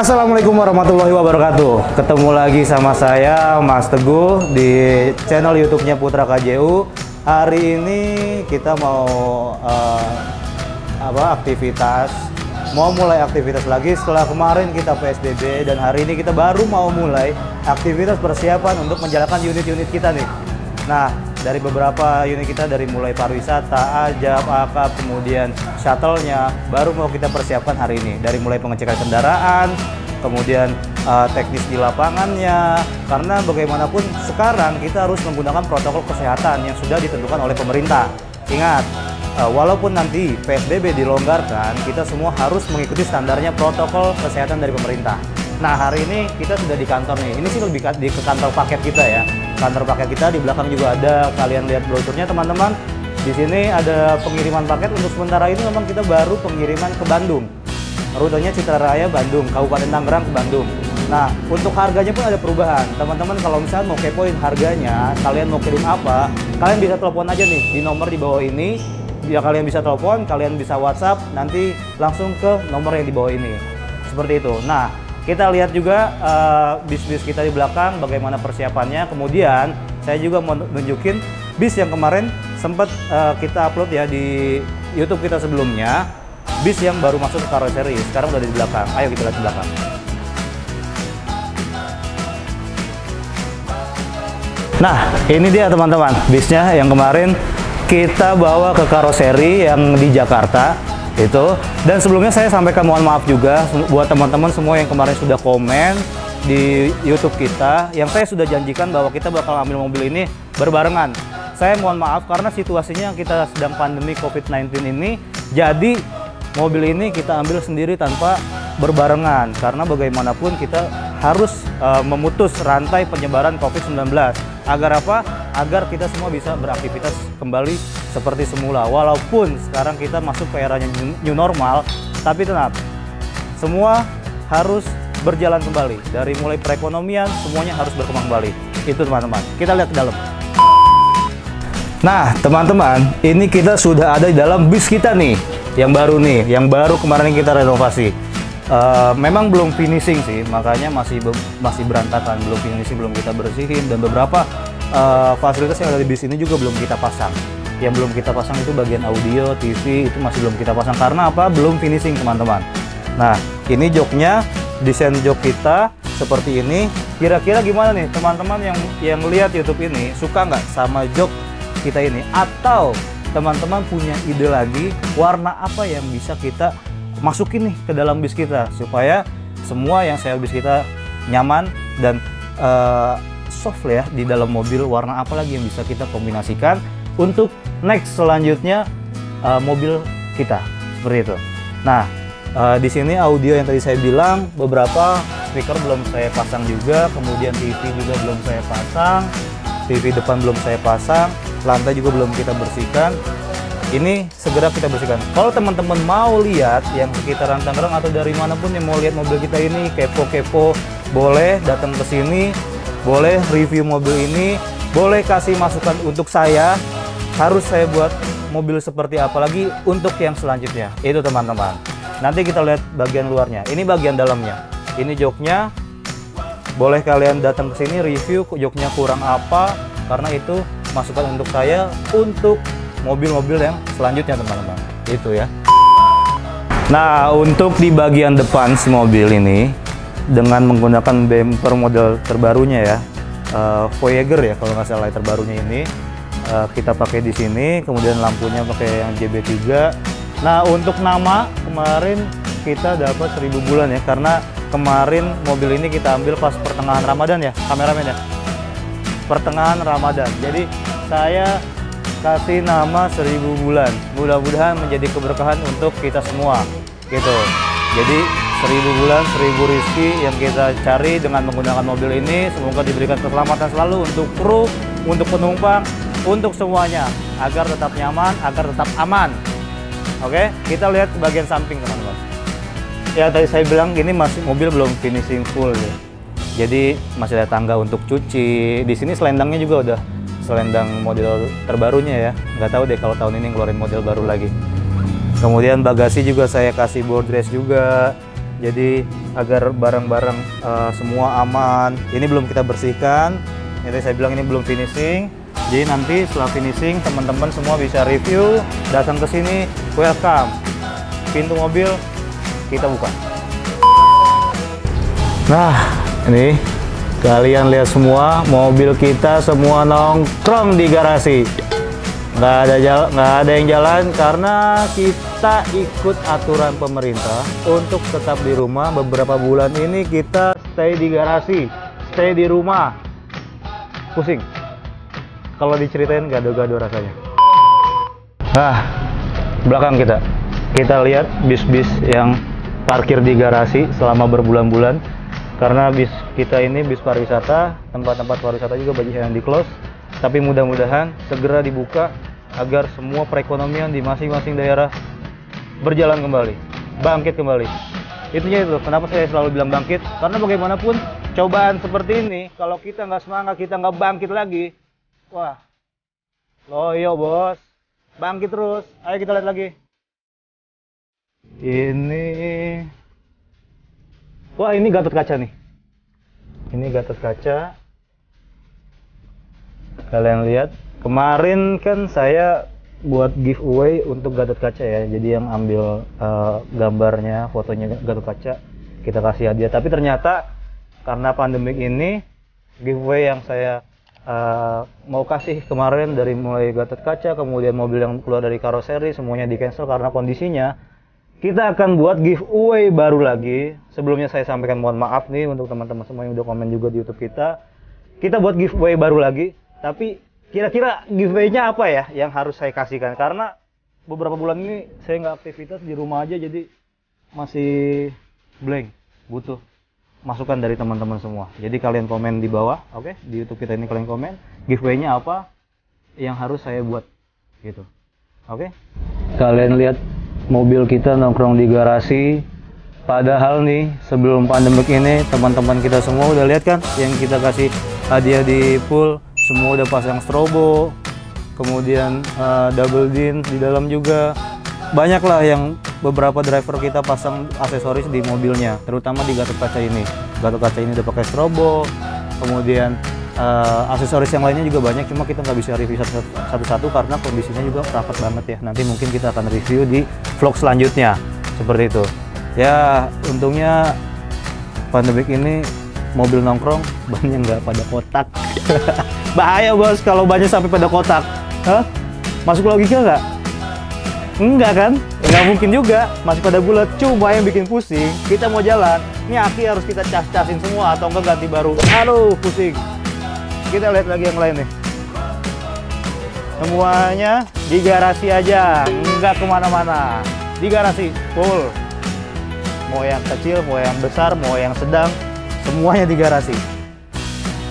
Assalamualaikum warahmatullahi wabarakatuh. Ketemu lagi sama saya Mas Teguh di channel YouTube-nya Putra KJU. Hari ini kita mau mulai aktivitas lagi setelah kemarin kita PSBB, dan hari ini kita baru mau mulai aktivitas persiapan untuk menjalankan unit-unit kita nih. Nah, dari beberapa unit kita, dari mulai pariwisata, ajab, akap, kemudian shuttle-nya baru mau kita persiapkan hari ini. Dari mulai pengecekan kendaraan, kemudian teknis di lapangannya, karena bagaimanapun sekarang kita harus menggunakan protokol kesehatan yang sudah ditentukan oleh pemerintah. Ingat, walaupun nanti PSBB dilonggarkan, kita semua harus mengikuti standarnya protokol kesehatan dari pemerintah. Nah, hari ini kita sudah di kantor nih. Ini sih lebih di ke kantor paket kita ya. Kantor paket kita di belakang juga ada. Kalian lihat brosurnya teman-teman. Di sini ada pengiriman paket. Untuk sementara ini memang kita baru pengiriman ke Bandung. Rutenya Citra Raya Bandung, Kabupaten Tangerang ke Bandung. Nah, untuk harganya pun ada perubahan. Teman-teman kalau misalnya mau kepoin harganya, kalian mau kirim apa, kalian bisa telepon aja nih di nomor di bawah ini. Ya, kalian bisa telepon, kalian bisa WhatsApp, nanti langsung ke nomor yang di bawah ini. Seperti itu. Nah, kita lihat juga bis-bis kita di belakang bagaimana persiapannya. Kemudian saya juga mau nunjukin bis yang kemarin sempat kita upload ya di YouTube kita sebelumnya. Bis yang baru masuk ke karoseri, sekarang udah di belakang. Ayo kita lihat di belakang. Nah, ini dia teman-teman, bisnya yang kemarin kita bawa ke karoseri yang di Jakarta itu. Dan sebelumnya saya sampaikan mohon maaf juga buat teman-teman semua yang kemarin sudah komen di YouTube kita, yang saya sudah janjikan bahwa kita bakal ambil mobil ini berbarengan. Saya mohon maaf karena situasinya kita sedang pandemi COVID-19 ini, jadi mobil ini kita ambil sendiri tanpa berbarengan, karena bagaimanapun kita harus memutus rantai penyebaran COVID-19. Agar apa? Agar kita semua bisa beraktivitas kembali seperti semula. Walaupun sekarang kita masuk ke eranya new normal, tapi tetap semua harus berjalan kembali. Dari mulai perekonomian, semuanya harus berkembang kembali. Itu teman-teman. Kita lihat ke dalam. Nah, teman-teman, ini kita sudah ada di dalam bis kita nih, yang baru nih, yang baru kemarin kita renovasi. Memang belum finishing sih, makanya masih berantakan, belum finishing, belum kita bersihin, dan beberapa fasilitas yang ada di bis ini juga belum kita pasang. Yang belum kita pasang itu bagian audio, TV, itu masih belum kita pasang. Karena apa? Belum finishing teman-teman. Nah, ini joknya, desain jok kita seperti ini. Kira-kira gimana nih teman-teman yang lihat YouTube ini, suka nggak sama jok kita ini? Atau teman-teman punya ide lagi warna apa yang bisa kita masukin nih ke dalam bis kita, supaya semua yang sewa bis kita nyaman dan soft ya di dalam mobil. Warna apa lagi yang bisa kita kombinasikan untuk next selanjutnya mobil kita, seperti itu. Nah, di sini audio yang tadi saya bilang, beberapa speaker belum saya pasang juga, kemudian TV juga belum saya pasang, TV depan belum saya pasang, lantai juga belum kita bersihkan. Ini segera kita bersihkan. Kalau teman-teman mau lihat yang sekitaran Tangerang atau dari manapun yang mau lihat mobil kita ini, kepo-kepo, boleh datang ke sini, boleh review mobil ini, boleh kasih masukan untuk saya, harus saya buat mobil seperti apa lagi untuk yang selanjutnya. Itu teman-teman. Nanti kita lihat bagian luarnya. Ini bagian dalamnya. Ini joknya. Boleh kalian datang ke sini review joknya kurang apa, karena itu masukan untuk saya untuk mobil-mobil yang selanjutnya teman-teman. Itu ya. Nah, untuk di bagian depan si mobil ini dengan menggunakan bumper model terbarunya ya, Voyager ya kalau nggak salah terbarunya ini, kita pakai di sini. Kemudian lampunya pakai yang JB3. Nah, untuk nama kemarin kita dapat 1000 bulan ya, karena kemarin mobil ini kita ambil pas pertengahan Ramadan ya, kameramen ya, pertengahan Ramadan. Jadi saya kasih nama 1000 bulan. Mudah-mudahan menjadi keberkahan untuk kita semua gitu. Jadi 1000 bulan, 1000 rizki yang kita cari dengan menggunakan mobil ini. Semoga diberikan keselamatan selalu untuk kru, untuk penumpang, untuk semuanya, agar tetap nyaman, agar tetap aman. Oke, kita lihat ke bagian samping teman-teman. Ya, tadi saya bilang ini masih mobil belum finishing full ya. Jadi masih ada tangga untuk cuci. Di sini selendangnya juga udah selendang model terbarunya ya. Nggak tahu deh kalau tahun ini ngeluarin model baru lagi. Kemudian bagasi juga saya kasih board rest juga. Jadi agar barang-barang semua aman. Ini belum kita bersihkan. Jadi saya bilang ini belum finishing. Jadi nanti setelah finishing teman-teman semua bisa review, datang ke sini, welcome. Pintu mobil kita buka. Nah, ini kalian lihat semua mobil kita semua nongkrong di garasi. Nggak ada yang jalan karena kita ikut aturan pemerintah untuk tetap di rumah. Beberapa bulan ini kita stay di garasi, stay di rumah. Pusing kalau diceritain, gado-gado rasanya. Belakang kita lihat bis-bis yang parkir di garasi selama berbulan-bulan. Karena bis kita ini bis pariwisata, tempat-tempat pariwisata juga banyak yang di close. Tapi mudah-mudahan segera dibuka agar semua perekonomian di masing-masing daerah berjalan kembali, bangkit kembali. Itunya itu, kenapa saya selalu bilang bangkit, karena bagaimanapun cobaan seperti ini, kalau kita nggak semangat, kita nggak bangkit lagi, wah, loyo bos, bangkit terus. Ayo kita lihat lagi. Wah, ini Gatot Kaca nih. Ini Gatot Kaca. Kalian lihat, kemarin kan saya buat giveaway untuk Gatot Kaca ya. Jadi yang ambil gambarnya, fotonya Gatot Kaca, kita kasih hadiah. Tapi ternyata karena pandemik ini, giveaway yang saya mau kasih kemarin dari mulai Gatot Kaca, kemudian mobil yang keluar dari karoseri, semuanya di cancel karena kondisinya. Kita akan buat giveaway baru lagi. Sebelumnya saya sampaikan mohon maaf nih untuk teman-teman semua yang udah komen juga di YouTube kita. Kita buat giveaway baru lagi. Tapi kira-kira giveaway-nya apa ya yang harus saya kasihkan? Karena beberapa bulan ini saya nggak aktivitas, di rumah aja, jadi masih blank. Butuh masukan dari teman-teman semua. Jadi kalian komen di bawah, oke? Di YouTube kita ini kalian komen giveaway-nya apa yang harus saya buat, gitu. Oke? Kalian lihat mobil kita nongkrong di garasi. Padahal nih sebelum pandemik ini teman-teman kita semua udah lihat kan yang kita kasih hadiah di pool, semua udah pasang strobo, kemudian double din di dalam juga. Banyak lah yang beberapa driver kita pasang aksesoris di mobilnya, terutama di Gatot Kaca ini. Gatot Kaca ini udah pakai strobo, kemudian aksesoris yang lainnya juga banyak, cuma kita nggak bisa review satu-satu karena kondisinya juga rapat banget ya. Nanti mungkin kita akan review di vlog selanjutnya, seperti itu. Ya, untungnya pandemik ini mobil nongkrong banyak nggak pada kotak. Bahaya bos kalau banyak sampai pada kotak. Hah? Masuk logika nggak? Enggak kan? Nggak mungkin juga, masih pada bulat. Cuma yang bikin pusing, kita mau jalan, ini aki harus kita cas-casin semua atau enggak ganti baru. Aduh, pusing. Kita lihat lagi yang lain nih. Semuanya di garasi aja, nggak kemana-mana. Di garasi, full. Mau yang kecil, mau yang besar, mau yang sedang, semuanya di garasi.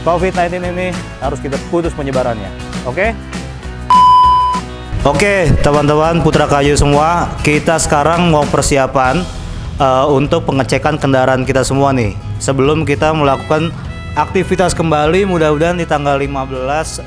COVID-19 ini harus kita putus penyebarannya, oke? Oke, teman-teman Putra Kayu semua, kita sekarang mau persiapan untuk pengecekan kendaraan kita semua nih. Sebelum kita melakukan aktivitas kembali, mudah-mudahan di tanggal 15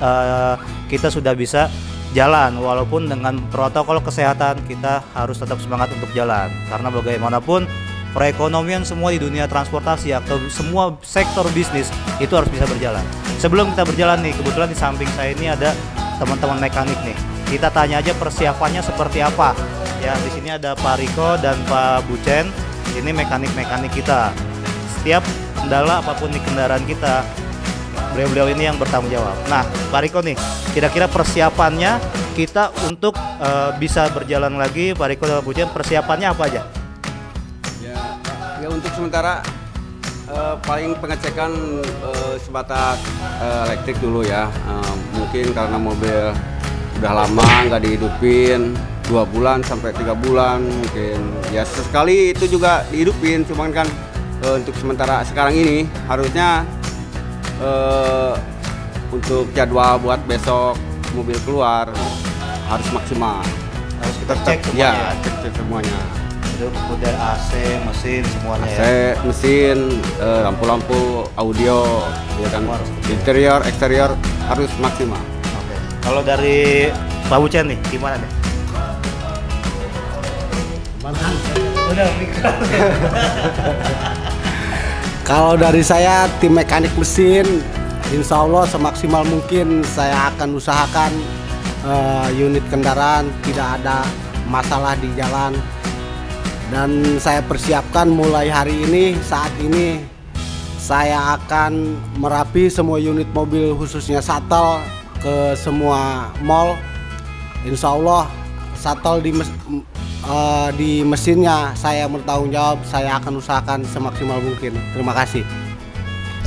kita sudah bisa jalan. Walaupun dengan protokol kesehatan kita harus tetap semangat untuk jalan. Karena bagaimanapun perekonomian semua di dunia transportasi atau semua sektor bisnis itu harus bisa berjalan. Sebelum kita berjalan nih, kebetulan di samping saya ini ada teman-teman mekanik nih. Kita tanya aja persiapannya seperti apa. Ya, di sini ada Pak Riko dan Pak Bucen. Ini mekanik-mekanik kita. Setiap kendala apapun di kendaraan kita, beliau-beliau ini yang bertanggung jawab. Nah, Pak Riko nih, kira-kira persiapannya kita untuk bisa berjalan lagi, Pak Riko dan Pak Bucen, persiapannya apa aja? Ya untuk sementara paling pengecekan sebatas elektrik dulu ya. Mungkin karena mobil udah lama nggak dihidupin, 2 bulan sampai 3 bulan mungkin. Ya sesekali itu juga dihidupin, cuman kan untuk sementara sekarang ini harusnya untuk jadwal buat besok mobil keluar harus maksimal. Harus kita cek semuanya. Ya, cek semuanya. Kemudian AC, mesin, semuanya AC, ya. mesin, lampu-lampu, audio, ya kan, interior, eksterior harus maksimal. Oke. Kalau dari Pak Bucen nih, gimana nih? Mantap. Udah mikir. Kalau dari saya tim mekanik mesin, insya Allah semaksimal mungkin saya akan usahakan unit kendaraan tidak ada masalah di jalan. Dan saya persiapkan mulai hari ini, saat ini saya akan merapi semua unit mobil khususnya shuttle ke semua mall. Insya Allah shuttle di mesinnya saya bertanggung jawab, saya akan usahakan semaksimal mungkin. Terima kasih.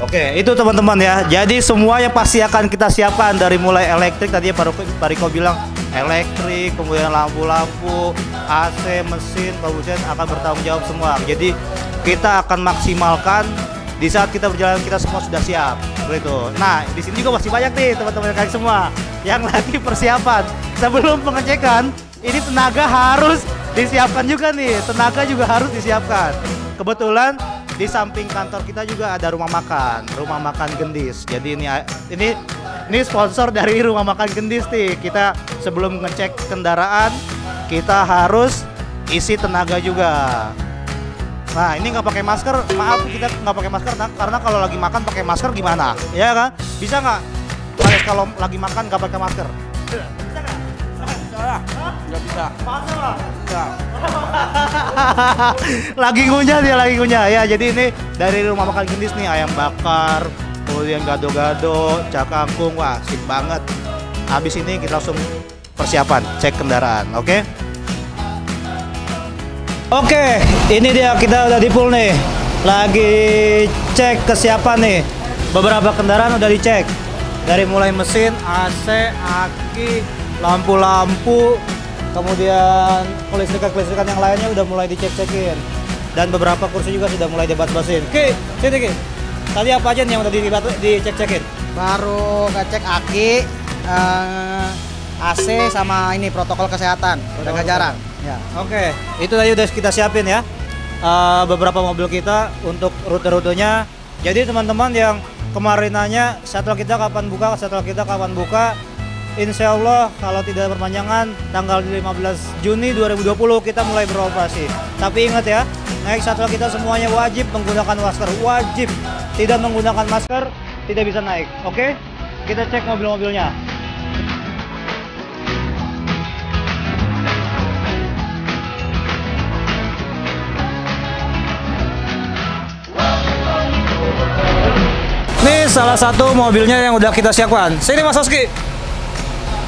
Oke, itu teman-teman ya. Jadi semuanya pasti akan kita siapkan dari mulai elektrik, tadi Pak Riko bilang elektrik, kemudian lampu-lampu, AC, mesin, Pak Husein akan bertanggung jawab semua. Jadi kita akan maksimalkan di saat kita berjalan, kita semua sudah siap. Begitu. Nah, di sini juga masih banyak nih teman-teman kalian semua yang lagi persiapan. Sebelum pengecekan, ini tenaga harus disiapkan juga nih. Tenaga juga harus disiapkan. Kebetulan di samping kantor kita juga ada rumah makan Gendis. Jadi ini sponsor dari rumah makan Gendis nih. Kita sebelum ngecek kendaraan kita harus isi tenaga juga. Nah, ini nggak pakai masker, maaf kita nggak pakai masker karena kalau lagi makan pakai masker gimana? Ya kan? Bisa nggak? Kalau lagi makan nggak pakai masker? Bisa nggak? Nggak bisa. Masa lah? Lagi ngunyah ya. Jadi ini dari rumah makan Gendis nih, ayam bakar, kemudian gado-gado, cak kangkung, wah sip banget. Habis ini kita langsung persiapan cek kendaraan, oke? Oke, ini dia kita udah di pool nih. Lagi cek kesiapan nih. Beberapa kendaraan udah dicek. Dari mulai mesin, AC, aki, lampu-lampu, kemudian kelistrikan yang lainnya udah mulai dicek-cekin. Dan beberapa kursi juga sudah mulai dibas-basin. Ki, sini Ki. Tadi apa aja nih yang udah dicek-cekin? Baru ngecek aki, AC sama ini protokol kesehatan, jaga jarak. Ya. Oke, itu tadi udah kita siapin ya. Beberapa mobil kita untuk rute-rutenya. Jadi teman-teman yang kemarin nanya shuttle kita kapan buka, insya Allah kalau tidak berpanjangan tanggal 15 Juni 2020 kita mulai beroperasi. Tapi ingat ya, naik shuttle kita semuanya wajib menggunakan masker, wajib. Tidak menggunakan masker tidak bisa naik. Oke, kita cek mobil-mobilnya. Ini salah satu mobilnya yang udah kita siapkan. Sini Mas Oski.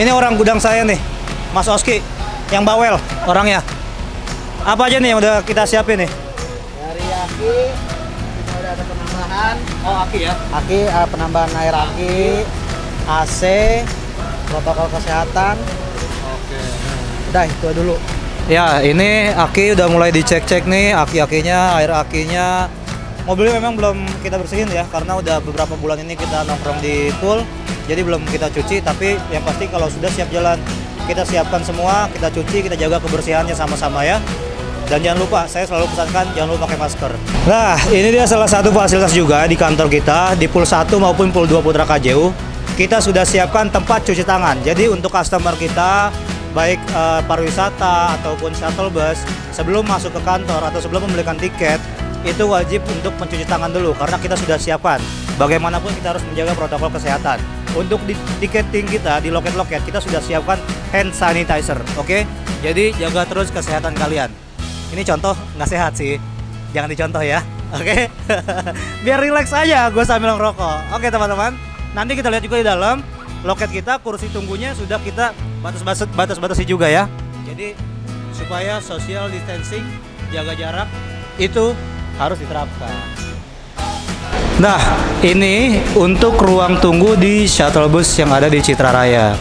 Ini orang gudang saya nih, Mas Oski, yang bawel orangnya. Apa aja nih yang udah kita siapin nih? Dari aki, kita udah ada penambahan. Oh, aki ya? Aki, penambahan air aki, AC, protokol kesehatan. Oke. Udah itu dulu. Ya, ini aki udah mulai dicek-cek nih, aki-akinya, air akinya. Mobilnya memang belum kita bersihin ya, karena udah beberapa bulan ini kita nongkrong di pool, jadi belum kita cuci. Tapi yang pasti kalau sudah siap jalan, kita siapkan semua, kita cuci, kita jaga kebersihannya sama-sama ya. Dan jangan lupa, saya selalu pesankan jangan lupa pakai masker. Nah, ini dia salah satu fasilitas juga di kantor kita, di pool 1 maupun pool 2 Putra KJU. Kita sudah siapkan tempat cuci tangan. Jadi untuk customer kita, baik pariwisata ataupun shuttle bus, sebelum masuk ke kantor atau sebelum membelikan tiket, itu wajib untuk mencuci tangan dulu karena kita sudah siapkan. Bagaimanapun kita harus menjaga protokol kesehatan. Untuk di tiketing kita, di loket-loket kita sudah siapkan hand sanitizer, oke? Jadi jaga terus kesehatan kalian. Ini contoh nggak sehat sih, jangan dicontoh ya, oke? Biar relax aja, gue sambil ngerokok. Oke teman-teman, nanti kita lihat juga di dalam loket kita, kursi tunggunya sudah kita batas-batasi juga ya. Jadi supaya social distancing, jaga jarak itu harus diterapkan. Nah, ini untuk ruang tunggu di shuttle bus yang ada di Citra Raya.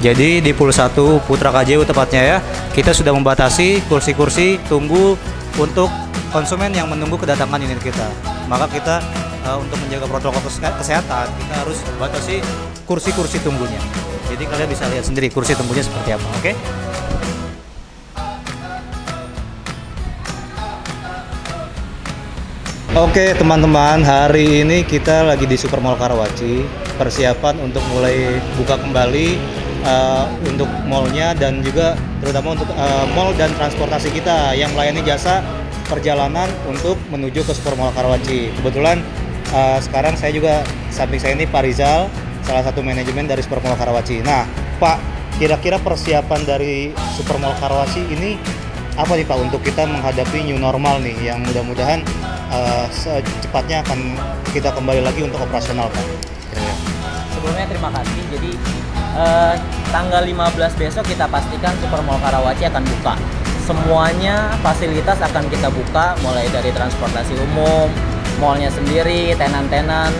Jadi di pool 1 Putra KJU tepatnya ya, kita sudah membatasi kursi-kursi tunggu untuk konsumen yang menunggu kedatangan unit kita. Maka kita untuk menjaga protokol kesehatan, kita harus batasi kursi-kursi tunggunya. Jadi kalian bisa lihat sendiri kursi tunggunya seperti apa, oke? Oke teman-teman, hari ini kita lagi di Supermall Karawaci. Persiapan untuk mulai buka kembali untuk mallnya dan juga terutama untuk mall dan transportasi kita yang melayani jasa perjalanan untuk menuju ke Supermall Karawaci. Kebetulan sekarang saya juga, samping saya ini Pak Rizal, salah satu manajemen dari Supermall Karawaci. Nah Pak, kira-kira persiapan dari Supermall Karawaci ini apa nih Pak untuk kita menghadapi new normal nih yang mudah-mudahan secepatnya akan kita kembali lagi untuk operasional Pak? Sebelumnya terima kasih. Jadi tanggal 15 besok kita pastikan Supermall Karawaci akan buka. Semuanya fasilitas akan kita buka, mulai dari transportasi umum, mallnya sendiri, tenan-tenan,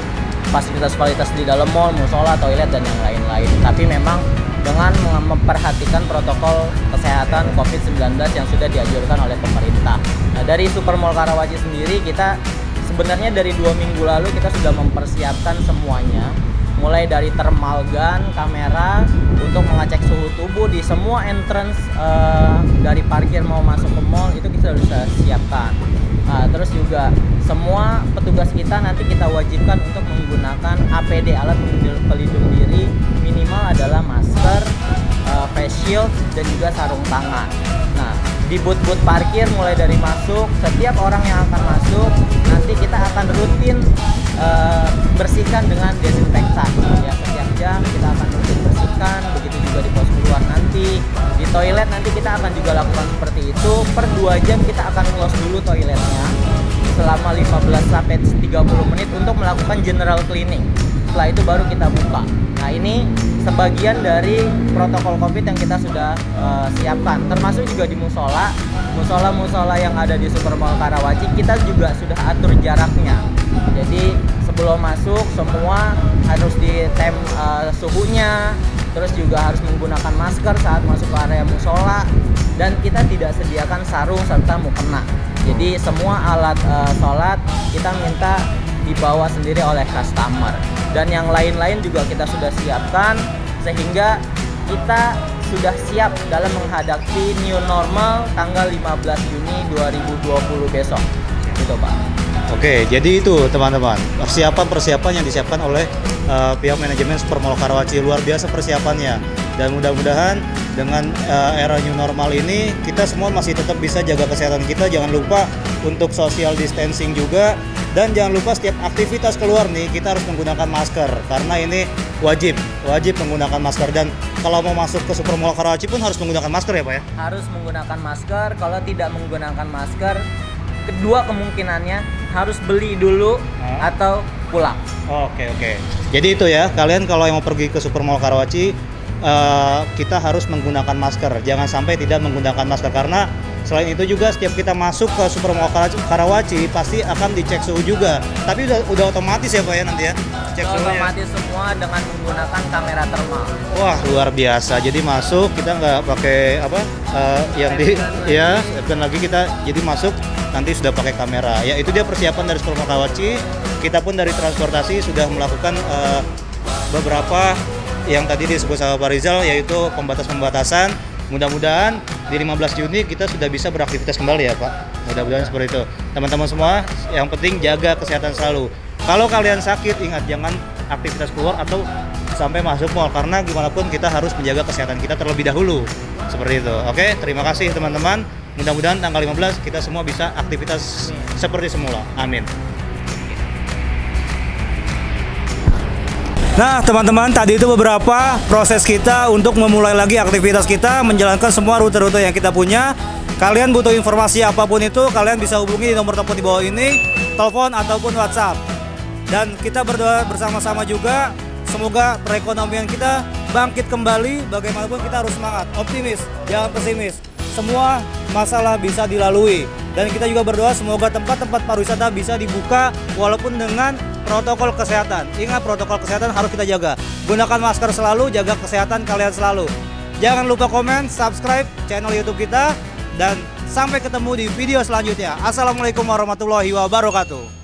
fasilitas-fasilitas di dalam mall, musola, toilet, dan yang lain-lain. Tapi memang dengan memperhatikan protokol kesehatan COVID-19 yang sudah dianjurkan oleh pemerintah. Nah, dari Supermall Karawaci sendiri kita sebenarnya dari 2 minggu lalu kita sudah mempersiapkan semuanya. Mulai dari thermal gun, kamera untuk mengecek suhu tubuh di semua entrance dari parkir mau masuk ke mall itu kita sudah siapkan. Terus juga semua petugas kita nanti kita wajibkan untuk menggunakan APD, alat pelindung diri, minimal adalah masker, face shield, dan juga sarung tangan. Nah, di booth-booth parkir mulai dari masuk, setiap orang yang akan masuk nanti kita akan rutin bersihkan dengan desinfektan. Ya, setiap jam kita akan rutin bersihkan, begitu juga di pos keluar nanti. Di toilet nanti kita akan juga lakukan seperti itu. Per 2 jam kita akan close dulu toiletnya selama 15 sampai 30 menit untuk melakukan general cleaning. Setelah itu baru kita buka. Nah, ini sebagian dari protokol COVID yang kita sudah siapkan, termasuk juga di musola yang ada di Supermall Karawaci kita juga sudah atur jaraknya. Jadi sebelum masuk semua harus ditem suhunya, terus juga harus menggunakan masker saat masuk ke area musola, dan kita tidak sediakan sarung serta mukena. Jadi semua alat sholat kita minta dibawa sendiri oleh customer, dan yang lain-lain juga kita sudah siapkan sehingga kita sudah siap dalam menghadapi new normal tanggal 15 Juni 2020 besok gitu Pak. Oke, jadi itu teman-teman persiapan yang disiapkan oleh pihak manajemen Supermall Karawaci. Luar biasa persiapannya, dan mudah-mudahan dengan era new normal ini kita semua masih tetap bisa jaga kesehatan kita. Jangan lupa untuk social distancing juga, dan jangan lupa setiap aktivitas keluar nih kita harus menggunakan masker karena ini wajib menggunakan masker. Dan kalau mau masuk ke Supermall Karawaci pun harus menggunakan masker ya Pak ya? Harus menggunakan masker. Kalau tidak menggunakan masker, kedua kemungkinannya harus beli dulu atau pulang. Oke. Jadi itu ya, kalian kalau yang mau pergi ke Supermall Karawaci kita harus menggunakan masker. Jangan sampai tidak menggunakan masker, karena selain itu juga setiap kita masuk ke Supermall Karawaci pasti akan dicek suhu juga. Tapi udah otomatis ya Pak ya nanti ya? Cek suhunya. Otomatis semua dengan menggunakan kamera thermal. Wah, luar biasa. Jadi masuk kita nggak pakai dan lagi kita jadi masuk nanti sudah pakai kamera. Ya itu dia persiapan dari Supermall Karawaci. Kita pun dari transportasi sudah melakukan beberapa yang tadi disebut sama Pak Rizal, yaitu pembatasan. Mudah-mudahan di 15 Juni kita sudah bisa beraktivitas kembali ya Pak. Mudah-mudahan seperti itu. Teman-teman semua, yang penting jaga kesehatan selalu. Kalau kalian sakit, ingat jangan aktivitas keluar atau sampai masuk mall, karena gimana pun kita harus menjaga kesehatan kita terlebih dahulu. Seperti itu. Oke, terima kasih teman-teman. Mudah-mudahan tanggal 15 kita semua bisa aktivitas seperti semula. Amin. Nah teman-teman, tadi itu beberapa proses kita untuk memulai lagi aktivitas kita, menjalankan semua rute-rute yang kita punya. Kalian butuh informasi apapun itu, kalian bisa hubungi di nomor telepon di bawah ini, telepon ataupun WhatsApp. Dan kita berdoa bersama-sama juga, semoga perekonomian kita bangkit kembali. Bagaimanapun kita harus semangat, optimis, jangan pesimis. Semua masalah bisa dilalui. Dan kita juga berdoa semoga tempat-tempat pariwisata bisa dibuka walaupun dengan protokol kesehatan. Ingat, protokol kesehatan harus kita jaga. Gunakan masker selalu, jaga kesehatan kalian selalu. Jangan lupa komen, subscribe channel YouTube kita, dan sampai ketemu di video selanjutnya. Assalamualaikum warahmatullahi wabarakatuh.